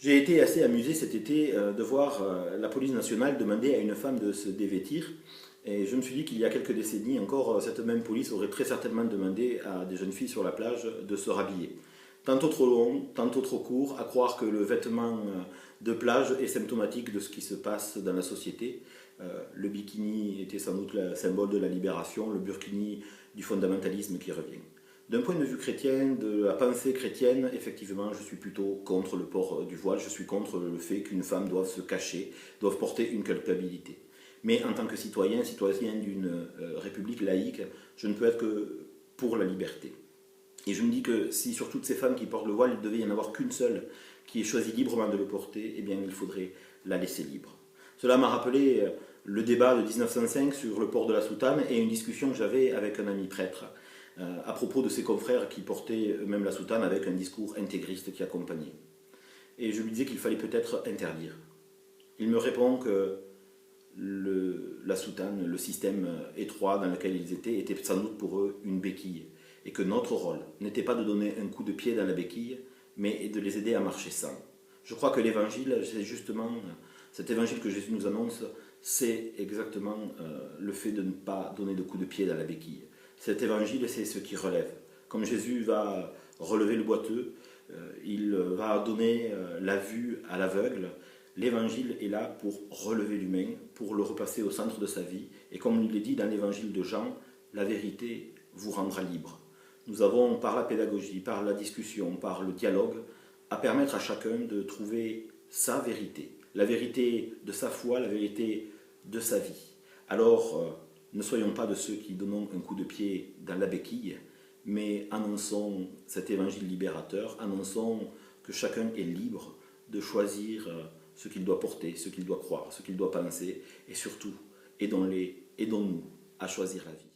J'ai été assez amusé cet été de voir la police nationale demander à une femme de se dévêtir. Et je me suis dit qu'il y a quelques décennies encore, cette même police aurait très certainement demandé à des jeunes filles sur la plage de se rhabiller. Tantôt trop long, tantôt trop court, à croire que le vêtement de plage est symptomatique de ce qui se passe dans la société. Le bikini était sans doute le symbole de la libération, le burkini du fondamentalisme qui revient. D'un point de vue chrétien, de la pensée chrétienne, effectivement, je suis plutôt contre le port du voile, je suis contre le fait qu'une femme doive se cacher, doive porter une culpabilité. Mais en tant que citoyen d'une république laïque, je ne peux être que pour la liberté. Et je me dis que si sur toutes ces femmes qui portent le voile, il devait y en avoir qu'une seule qui ait choisi librement de le porter, eh bien il faudrait la laisser libre. Cela m'a rappelé le débat de 1905 sur le port de la soutane et une discussion que j'avais avec un ami prêtre à propos de ses confrères qui portaient eux-mêmes la soutane avec un discours intégriste qui accompagnait. Et je lui disais qu'il fallait peut-être interdire. Il me répond que la soutane, le système étroit dans lequel ils étaient, était sans doute pour eux une béquille. Et que notre rôle n'était pas de donner un coup de pied dans la béquille, mais de les aider à marcher sans. Je crois que l'évangile, c'est justement cet évangile que Jésus nous annonce, c'est exactement le fait de ne pas donner de coup de pied dans la béquille. Cet évangile, c'est ce qui relève. Comme Jésus va relever le boiteux, il va donner la vue à l'aveugle. L'évangile est là pour relever l'humain, pour le repasser au centre de sa vie. Et comme il est dit dans l'évangile de Jean, la vérité vous rendra libre. Nous avons, par la pédagogie, par la discussion, par le dialogue, à permettre à chacun de trouver sa vérité. La vérité de sa foi, la vérité de sa vie. Alors, ne soyons pas de ceux qui donnons un coup de pied dans la béquille, mais annonçons cet évangile libérateur, annonçons que chacun est libre de choisir ce qu'il doit porter, ce qu'il doit croire, ce qu'il doit penser, et surtout, aidons-nous à choisir la vie.